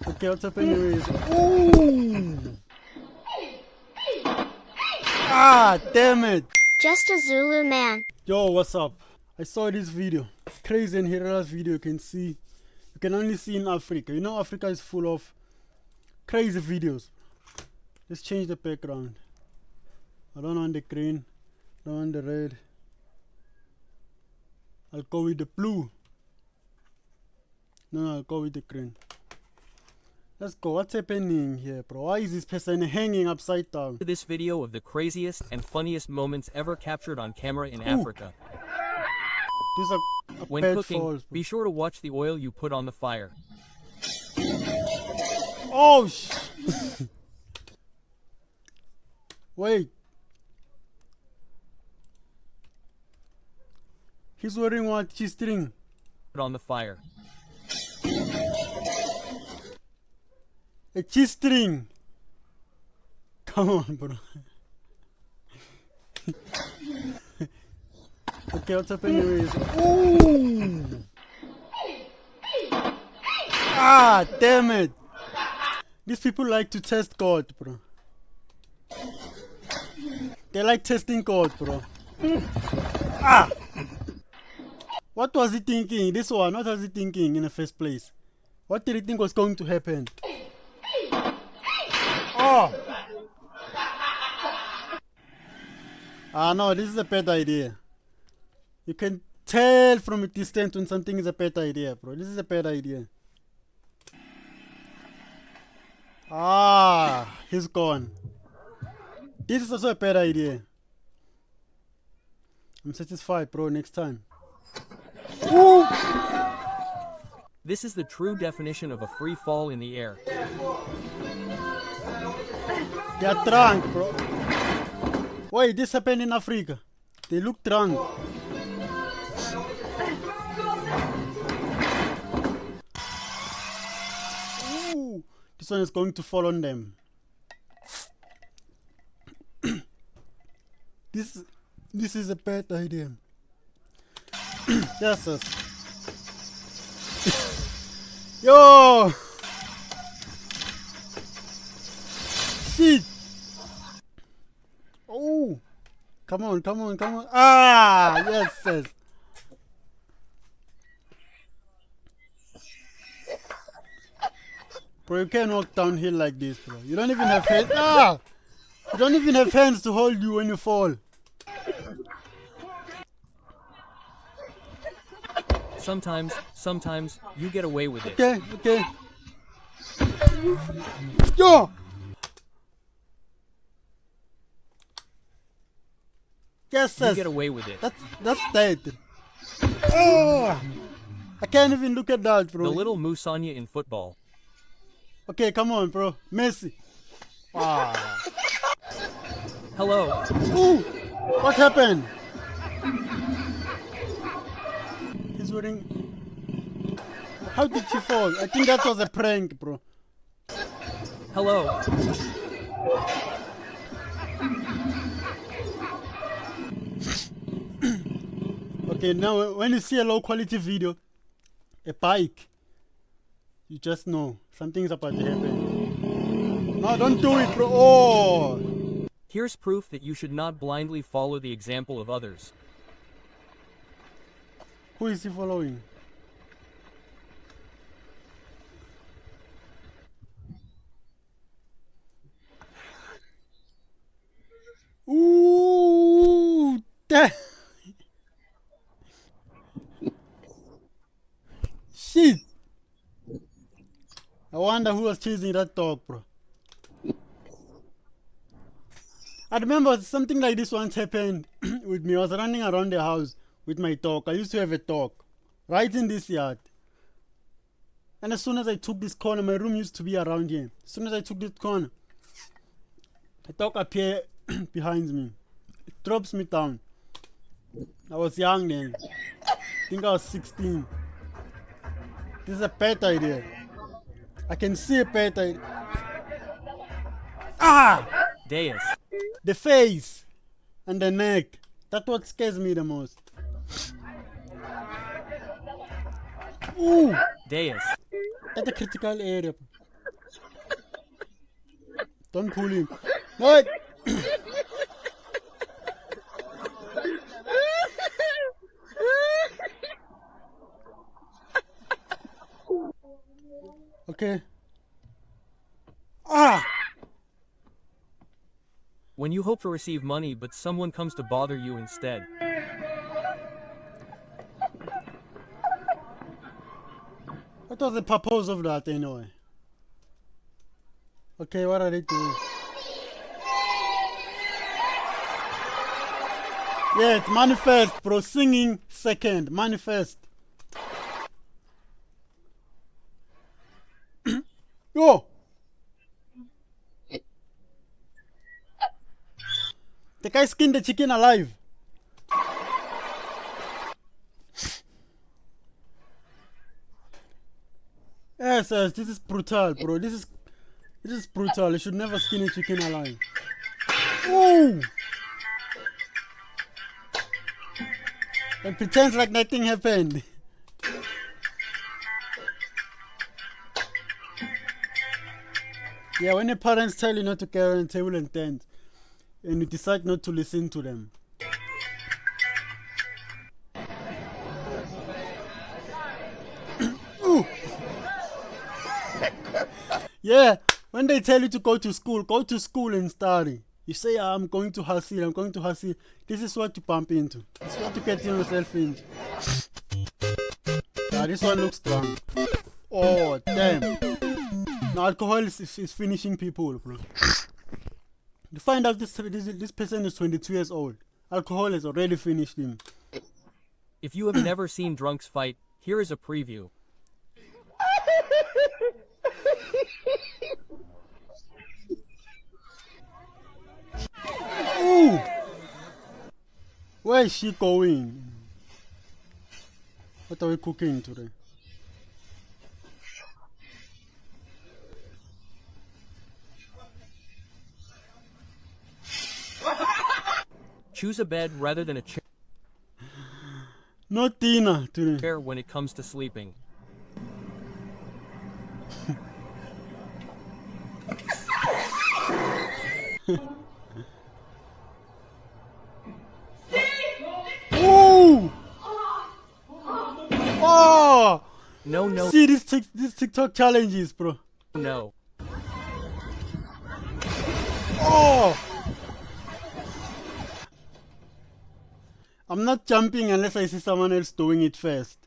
Okay, what's happening is... Ooh! Ah, damn it! Just a Zulu man. Yo, what's up? I saw this video. Crazy and hilarious video you can see. You can only see in Africa. You know Africa is full of crazy videos. Let's change the background. I don't want the green. I don't want the red. I'll go with the blue. No, I'll go with the green. Let's go. What's happening here, bro? Why is this person hanging upside down? This video of the craziest and funniest moments ever captured on camera in Africa. These are When bad cooking, falls, bro. be sure to watch the oil you put on the fire. Oh, wait. He's wearing what? G-string. Put on the fire. A G-string. Come on, bro. Okay, what's happening is... Ooh! Ah, damn it! These people like to test God, bro. They like testing God, bro. Ah! What was he thinking? This one, what was he thinking in the first place? What did he think was going to happen? Oh! Ah, no, this is a bad idea. You can tell from a distance when something is a bad idea, bro. This is a bad idea. Ah, he's gone. This is also a bad idea. I'm satisfied, bro. Next time. Ooh. This is the true definition of a free fall in the air. They are drunk, bro. Wait, this happened in Africa. They look drunk. Ooh, this one is going to fall on them. This is a bad idea. Yes, sir. Yo! Shit! Oh! Come on, come on, come on. Ah! Yes, yes. Bro, you can't walk downhill like this, bro. You don't even have hands. Ah! You don't even have hands to hold you when you fall. Sometimes, you get away with it. Okay, okay. Yo! Yes, You yes. get away with it. That's dead. Oh! I can't even look at that, bro. The little Musanya in football. Okay, come on, bro. Messi. Ah. Hello. Ooh! What happened? He's wearing... How did she fall? I think that was a prank, bro. Hello. Okay, now when you see a low quality video, a bike, you just know something's about to happen. No, don't do it, bro. Oh! Here's proof that you should not blindly follow the example of others. Who is he following? Ooh! Shit! I wonder who was chasing that dog, bro. I remember something like this once happened with me. I was running around the house with my dog. I used to have a dog right in this yard. And as soon as I took this corner, my room used to be around here. As soon as I took this corner, the dog appeared behind me. It drops me down. I was young then. I think I was 16. This is a bad idea. I can see a bad idea. Ah! Deus. The face and the neck. That's what scares me the most. Ooh! Deus. That's a critical area. Don't pull him. No. Okay. Ah! When you hope to receive money but someone comes to bother you instead. What was the purpose of that anyway? Okay, what are they doing? Yeah, it's manifest, bro. Singing second. Manifest. Yo! The guy skinned the chicken alive. Yes, this is brutal, bro. This is brutal. You should never skin a chicken alive. Ooh! And pretends like nothing happened. Yeah, when your parents tell you not to carry on table and tent, and you decide not to listen to them. Ooh. Yeah, when they tell you to go to school and study. You say, I'm going to hustle, I'm going to hustle. This is what you bump into. This is what you get yourself into. Yeah, this one looks strong. Oh, damn. Now, alcohol is finishing people, bro. You find out this person is 22 years old. Alcohol has already finished him. If you have never seen drunks fight, here is a preview. Ooh! Where is she going? What are we cooking today? Choose a bed rather than a No dinner today. chair when it comes to sleeping. Ooh! Oh! No, See these TikTok challenges, bro. no. Oh! I'm not jumping unless I see someone else doing it first.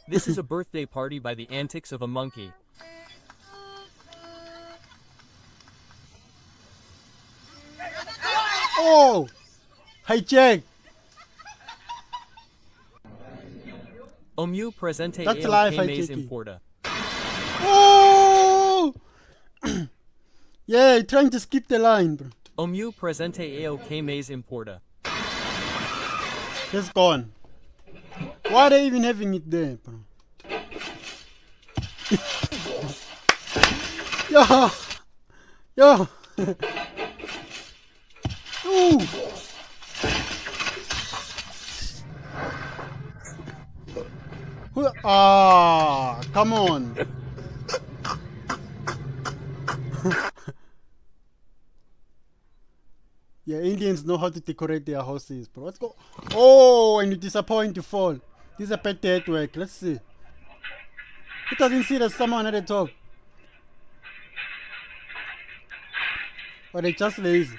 This is a birthday party by the antics of a monkey. Oh! Hijack! O meu presente That's é o life, que I mais take it. importa. Oh! Yeah, trying to skip the line, bro. O meu presente é o que mais importa. It's gone. Why are they even having it there, bro? Yo! Yo! Ooh! Ah, come on. Yeah, Indians know how to decorate their houses, bro. Let's go. Oh, and you disappoint, you fall. This is a pet network. Let's see. It doesn't see there's someone at the top. Or they just lazy.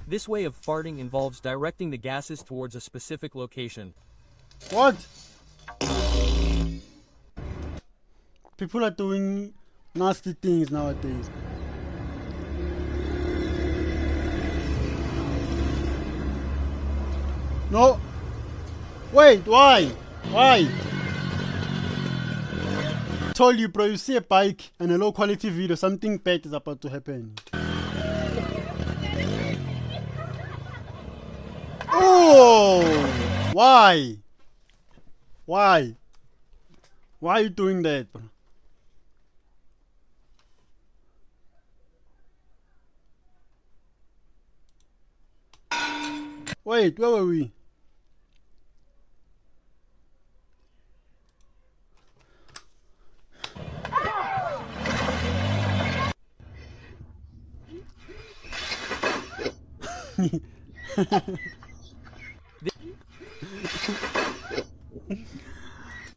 This way of farting involves directing the gases towards a specific location. What? People are doing nasty things nowadays. No. Wait, why? Why? I told you, bro, you see a bike and a low quality video, something bad is about to happen. Oh! Why? Why? Why are you doing that, bro? Wait, where were we?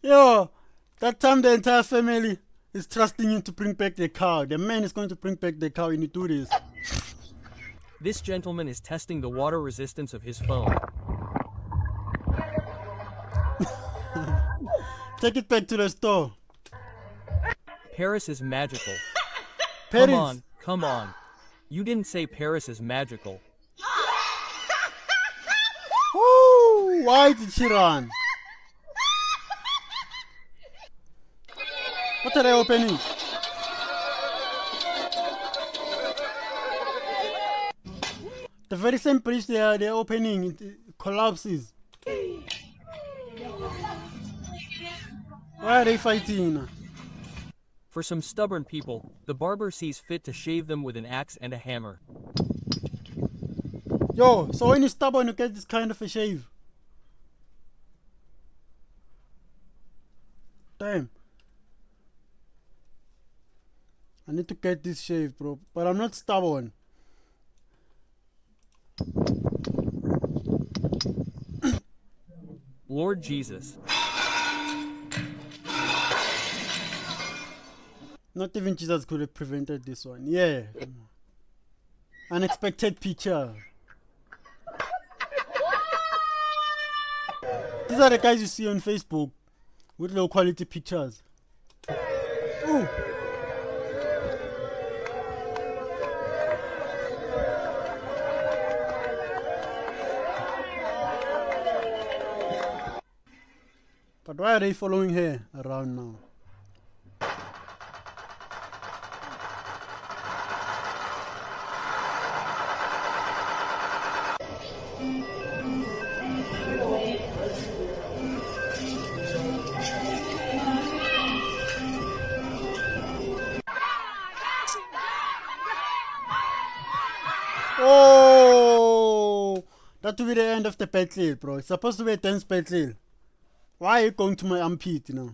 Yo, that time the entire family is trusting him to bring back the cow. The man is going to bring back the cow and you do this. This gentleman is testing the water resistance of his phone. Take it back to the store. Paris is magical. Paris. Come on, come on. You didn't say Paris is magical. Woo! Why did she run? What are they opening? The very same bridge they're opening, it collapses. Why are they fighting? For some stubborn people, the barber sees fit to shave them with an axe and a hammer. Yo, so when you're stubborn, you get this kind of a shave. Damn. I need to get this shave, bro. But I'm not stubborn. Lord Jesus. Not even Jesus could have prevented this one. Yeah. Unexpected picture. These are the guys you see on Facebook with low quality pictures. Ooh. But why are they following her around now? Oh, that will be the end of the battle, bro. It's supposed to be a dance battle. Why are you going to my armpit now?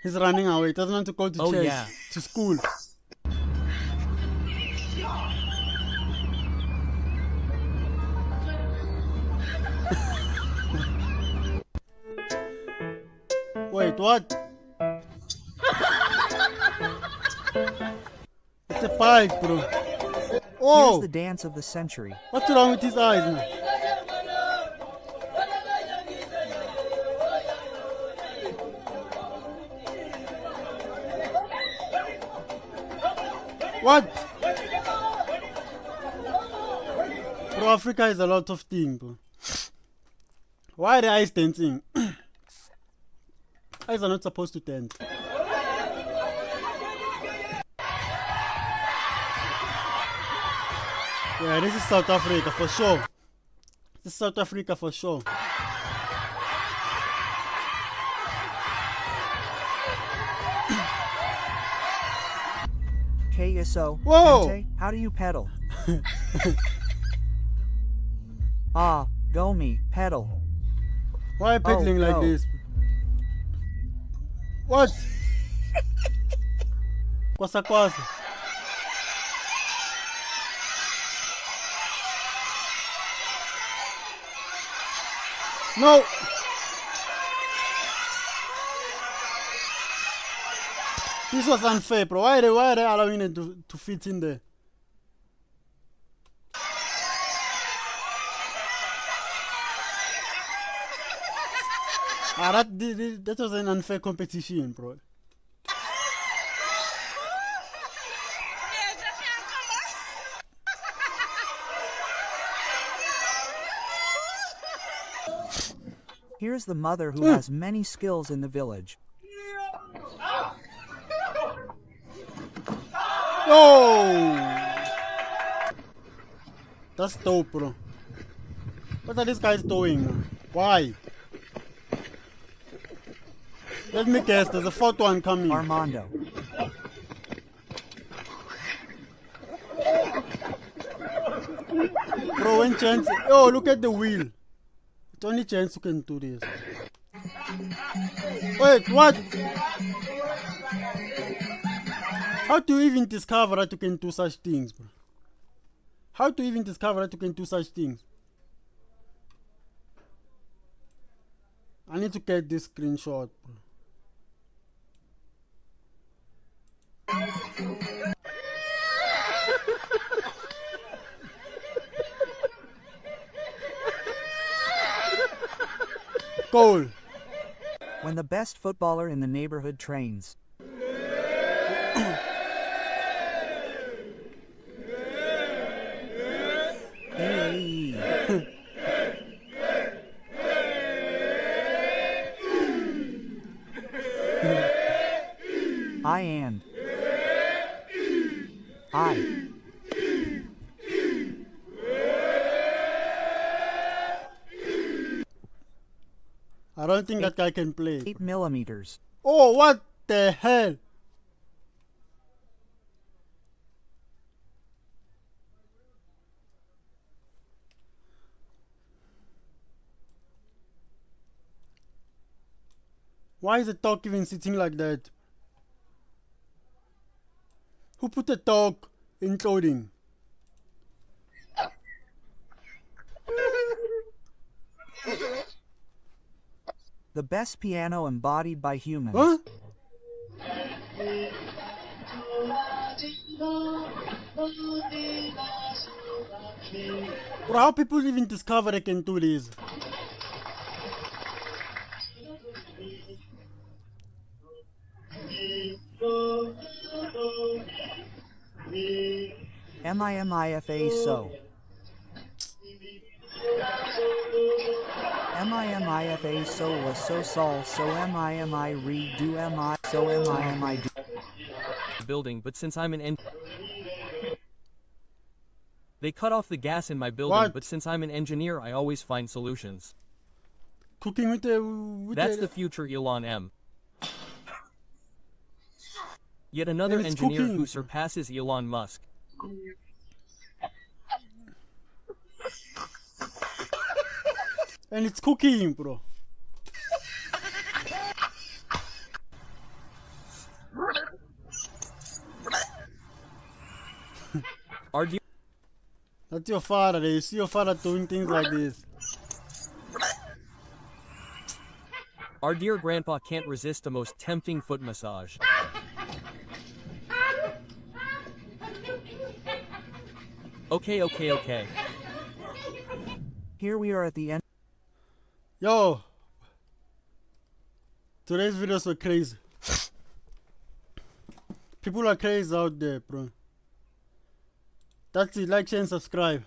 He's running away. He doesn't want to go to church, Yeah. to school. Wait, what? It's a bike, bro. Oh! Here's the dance of the century. What's wrong with his eyes now? What? Bro, Africa is a lot of things, bro. Why are the eyes dancing? Eyes are not supposed to dance. Yeah, this is South Africa for sure. This is South Africa for sure. KSO. Whoa! Ente, how do you pedal? Ah, go me, pedal. Why are you pedaling like no. this? What? Kwasa kwasa. No! This was unfair, bro. Why are they allowing it to fit in there? That was an unfair competition, bro. Here's the mother who has many skills in the village. Oh! That's dope, bro. What are these guys doing now? Why? Let me guess, there's a fourth one coming. Armando. Bro, when Chance... Oh, look at the wheel. It's only Chance who can do this. Wait, what? How do you even discover that you can do such things, bro? How to even discover that you can do such things? I need to get this screenshot, bro. Goal. When the best footballer in the neighborhood trains. I and I. I don't think that guy can play. 8mm. Oh, what the hell? Why is the dog even sitting like that? Who put a dog in clothing? The best piano embodied by humans. Huh? Bro, how people even discover they can do this? MIMIFA so. MIMIFA so was so sol so MIMI redo MI so MIMI do. Building, but since I'm an They cut off the gas in my building, What? but since I'm an engineer, I always find solutions. Cooking with the... That's the future Elon M. Yet another And it's engineer cooking. who surpasses Elon Musk. And it's cooking, bro. Our dear, That's your father. You see your father doing things like this. our dear grandpa can't resist the most tempting foot massage. Okay. Here we are at the end. Yo. Today's videos were crazy. People are crazy out there, bro. That's it. Like, share, and subscribe.